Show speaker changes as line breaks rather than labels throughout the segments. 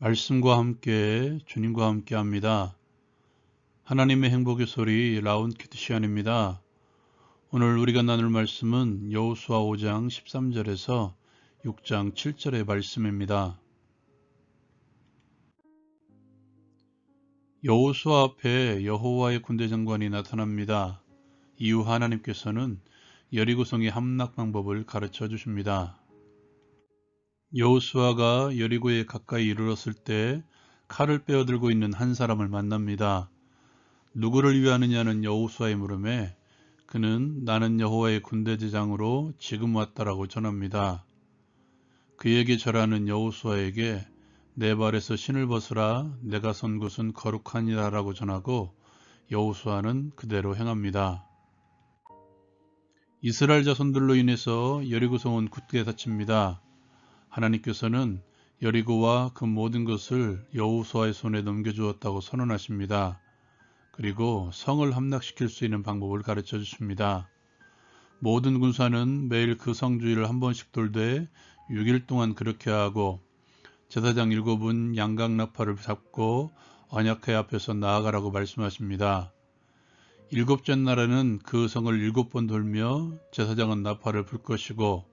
말씀과 함께 주님과 함께 합니다. 하나님의 행복의 소리 라운키트 시간입니다. 오늘 우리가 나눌 말씀은 여호수아 5장 13절에서 6장 7절의 말씀입니다. 여호수아 앞에 여호와의 군대 장관이 나타납니다. 이후 하나님께서는 여리고성의 함락 방법을 가르쳐 주십니다. 여호수아가 여리고에 가까이 이르렀을 때 칼을 빼어들고 있는 한 사람을 만납니다. 누구를 위하느냐는 여호수아의 물음에 그는 나는 여호와의 군대대장으로 지금 왔다라고 전합니다. 그에게 절하는 여호수아에게 내 발에서 신을 벗으라 내가 선 곳은 거룩하니라 라고 전하고 여호수아는 그대로 행합니다. 이스라엘 자손들로 인해서 여리고성은 굳게 닫힙니다. 하나님께서는 여리고와 그 모든 것을 여호수아의 손에 넘겨주었다고 선언하십니다. 그리고 성을 함락시킬 수 있는 방법을 가르쳐 주십니다. 모든 군사는 매일 그 성 주위를 한 번씩 돌되 6일 동안 그렇게 하고 제사장 7은 양각 나팔을 잡고 언약궤 앞에서 나아가라고 말씀하십니다. 7째 날에는 그 성을 7번 돌며 제사장은 나팔을 불 것이고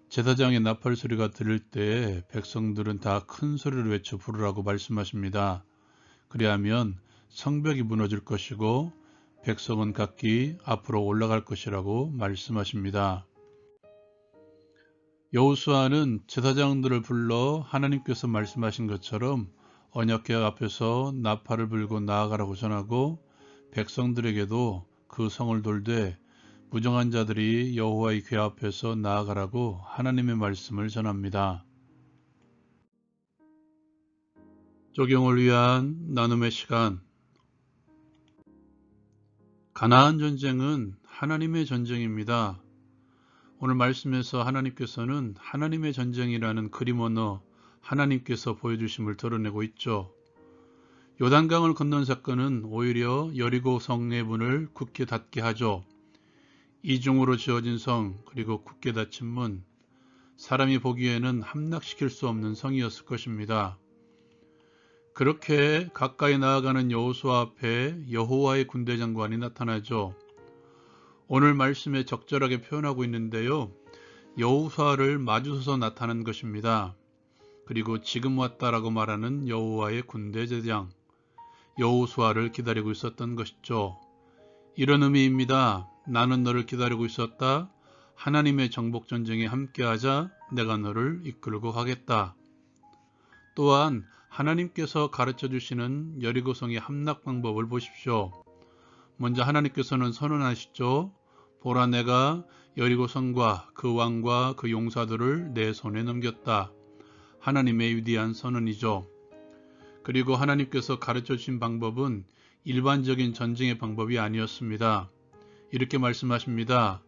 제사장의 나팔 소리가 들릴 때에 백성들은 다 큰 소리를 외쳐 부르라고 말씀하십니다. 그리하면 성벽이 무너질 것이고 백성은 각기 앞으로 올라갈 것이라고 말씀하십니다. 여호수아는 제사장들을 불러 하나님께서 말씀하신 것처럼 언약궤 앞에서 나팔을 불고 나아가라고 전하고 백성들에게도 그 성을 돌되 무정한 자들이 여호와의 궤 앞에서 나아가라고 하나님의 말씀을 전합니다. 적용을 위한 나눔의 시간. 가나안 전쟁은 하나님의 전쟁입니다. 오늘 말씀에서 하나님께서는 하나님의 전쟁이라는 그림 언어 하나님께서 보여주심을 드러내고 있죠. 요단강을 건넌 사건은 오히려 여리고 성의 문을 굳게 닫게 하죠. 이중으로 지어진 성 그리고 굳게 닫힌 문, 사람이 보기에는 함락시킬 수 없는 성이었을 것입니다. 그렇게 가까이 나아가는 여호수아 앞에 여호와의 군대 장관이 나타나죠. 오늘 말씀에 적절하게 표현하고 있는데요. 여호수아를 마주서서 나타난 것입니다. 그리고 지금 왔다라고 말하는 여호와의 군대 대장, 여호수아를 기다리고 있었던 것이죠. 이런 의미입니다. 나는 너를 기다리고 있었다. 하나님의 정복 전쟁에 함께하자. 내가 너를 이끌고 가겠다. 또한 하나님께서 가르쳐 주시는 여리고성의 함락 방법을 보십시오. 먼저 하나님께서는 선언하시죠. 보라 내가 여리고성과 그 왕과 그 용사들을 내 손에 넘겼다. 하나님의 위대한 선언이죠. 그리고 하나님께서 가르쳐 주신 방법은 일반적인 전쟁의 방법이 아니었습니다. 이렇게 말씀하십니다.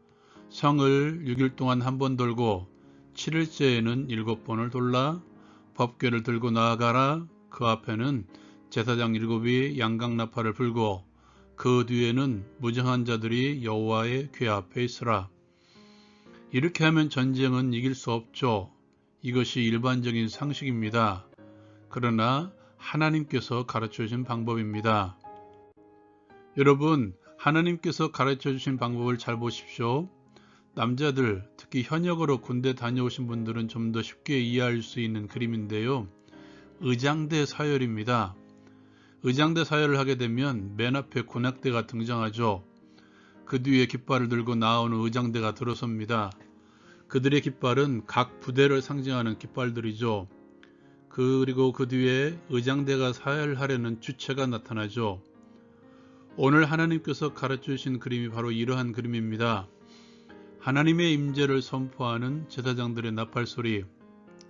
성을 6일 동안 한 번 돌고 7일째에는 7번을 돌라 법궤를 들고 나아가라. 그 앞에는 제사장 7이 양각 나팔을 불고 그 뒤에는 무정한 자들이 여호와의 궤 앞에 있으라. 이렇게 하면 전쟁은 이길 수 없죠. 이것이 일반적인 상식입니다. 그러나 하나님께서 가르쳐 주신 방법입니다. 여러분, 하나님께서 가르쳐 주신 방법을 잘 보십시오. 남자들, 특히 현역으로 군대 다녀오신 분들은 좀 더 쉽게 이해할 수 있는 그림인데요. 의장대 사열입니다. 의장대 사열을 하게 되면 맨 앞에 군악대가 등장하죠. 그 뒤에 깃발을 들고 나오는 의장대가 들어섭니다. 그들의 깃발은 각 부대를 상징하는 깃발들이죠. 그리고 그 뒤에 의장대가 사열하려는 주체가 나타나죠. 오늘 하나님께서 가르쳐 주신 그림이 바로 이러한 그림입니다. 하나님의 임재를 선포하는 제사장들의 나팔소리,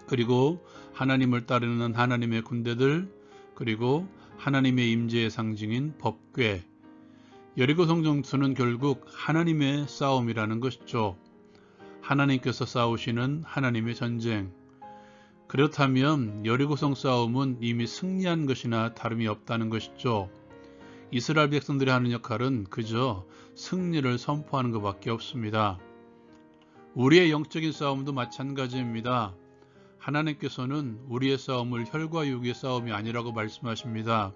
그리고 하나님을 따르는 하나님의 군대들, 그리고 하나님의 임재의 상징인 법궤. 여리고 성전투는 결국 하나님의 싸움이라는 것이죠. 하나님께서 싸우시는 하나님의 전쟁. 그렇다면 여리고성 싸움은 이미 승리한 것이나 다름이 없다는 것이죠. 이스라엘 백성들이 하는 역할은 그저 승리를 선포하는 것밖에 없습니다. 우리의 영적인 싸움도 마찬가지입니다. 하나님께서는 우리의 싸움을 혈과 육의 싸움이 아니라고 말씀하십니다.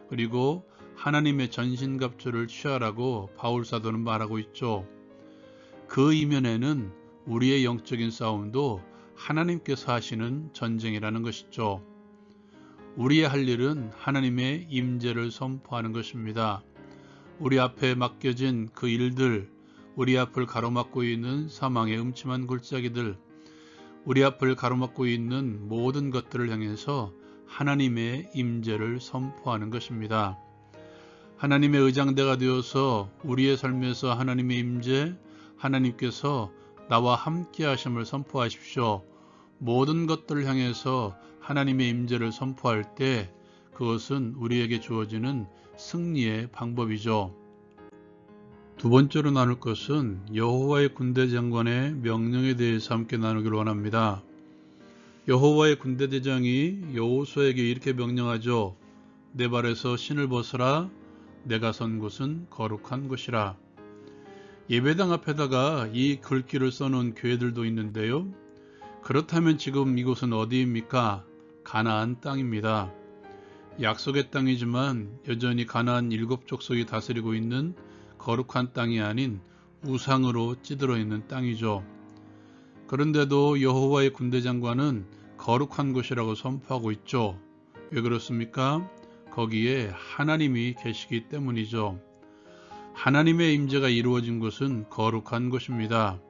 그리고 하나님의 전신갑주를 취하라고 바울사도는 말하고 있죠. 그 이면에는 우리의 영적인 싸움도 하나님께서 하시는 전쟁이라는 것이죠. 우리의 할 일은 하나님의 임재를 선포하는 것입니다. 우리 앞에 맡겨진 그 일들, 우리 앞을 가로막고 있는 사망의 음침한 골짜기들, 우리 앞을 가로막고 있는 모든 것들을 향해서 하나님의 임재를 선포하는 것입니다. 하나님의 의장대가 되어서 우리의 삶에서 하나님의 임재, 하나님께서 나와 함께 하심을 선포하십시오. 모든 것들을 향해서 하나님의 임재를 선포할 때 그것은 우리에게 주어지는 승리의 방법이죠. 두 번째로 나눌 것은 여호와의 군대장관의 명령에 대해서 함께 나누기를 원합니다. 여호와의 군대대장이 여호수아에게 이렇게 명령하죠. 내 발에서 신을 벗으라. 내가 선 곳은 거룩한 곳이라. 예배당 앞에다가 이 글귀를 써놓은 교회들도 있는데요. 그렇다면 지금 이곳은 어디입니까? 가나안 땅입니다. 약속의 땅이지만 여전히 가나안 7족속이 다스리고 있는 거룩한 땅이 아닌 우상으로 찌들어 있는 땅이죠. 그런데도 여호와의 군대장관은 거룩한 곳이라고 선포하고 있죠. 왜 그렇습니까? 거기에 하나님이 계시기 때문이죠. 하나님의 임재가 이루어진 곳은 거룩한 곳입니다.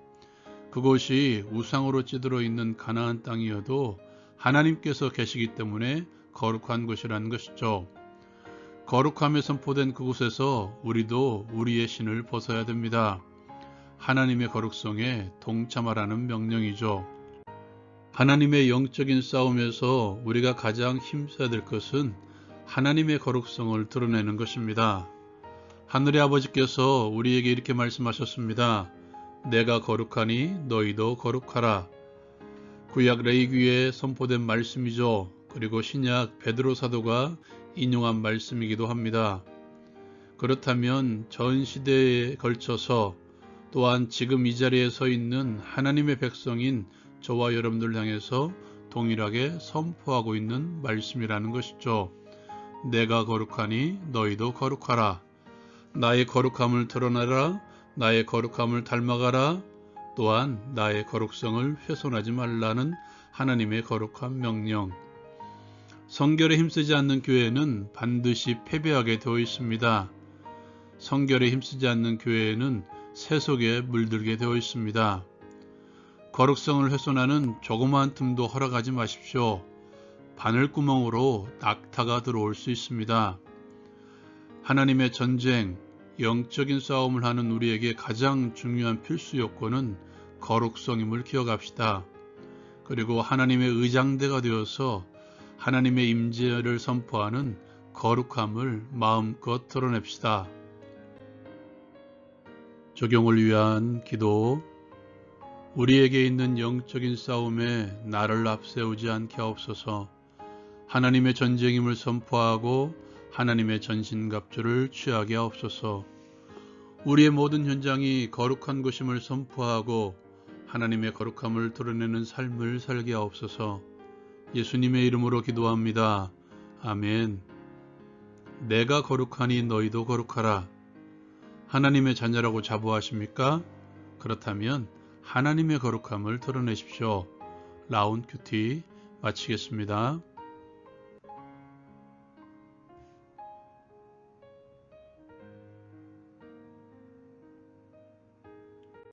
그곳이 우상으로 찌들어 있는 가나안 땅이어도 하나님께서 계시기 때문에 거룩한 곳이라는 것이죠. 거룩함에 선포된 그곳에서 우리도 우리의 신을 벗어야 됩니다. 하나님의 거룩성에 동참하라는 명령이죠. 하나님의 영적인 싸움에서 우리가 가장 힘써야 될 것은 하나님의 거룩성을 드러내는 것입니다. 하늘의 아버지께서 우리에게 이렇게 말씀하셨습니다. 내가 거룩하니 너희도 거룩하라. 구약 레위기에 선포된 말씀이죠. 그리고 신약 베드로 사도가 인용한 말씀이기도 합니다. 그렇다면 전 시대에 걸쳐서 또한 지금 이 자리에 서 있는 하나님의 백성인 저와 여러분들 향해서 동일하게 선포하고 있는 말씀이라는 것이죠. 내가 거룩하니 너희도 거룩하라. 나의 거룩함을 드러내라. 나의 거룩함을 닮아가라. 또한 나의 거룩성을 훼손하지 말라는 하나님의 거룩한 명령. 성결에 힘쓰지 않는 교회는 반드시 패배하게 되어 있습니다. 성결에 힘쓰지 않는 교회에는 세속에 물들게 되어 있습니다. 거룩성을 훼손하는 조그마한 틈도 허락하지 마십시오. 바늘구멍으로 낙타가 들어올 수 있습니다. 하나님의 전쟁, 영적인 싸움을 하는 우리에게 가장 중요한 필수 요건은 거룩성임을 기억합시다. 그리고 하나님의 의장대가 되어서 하나님의 임재를 선포하는 거룩함을 마음껏 드러냅시다. 적용을 위한 기도. 우리에게 있는 영적인 싸움에 나를 앞세우지 않게 하옵소서. 하나님의 전쟁임을 선포하고 하나님의 전신갑주를 취하게 하옵소서. 우리의 모든 현장이 거룩한 것임을 선포하고 하나님의 거룩함을 드러내는 삶을 살게 하옵소서. 예수님의 이름으로 기도합니다. 아멘. 내가 거룩하니 너희도 거룩하라. 하나님의 자녀라고 자부하십니까? 그렇다면 하나님의 거룩함을 드러내십시오. 라운 큐티 마치겠습니다.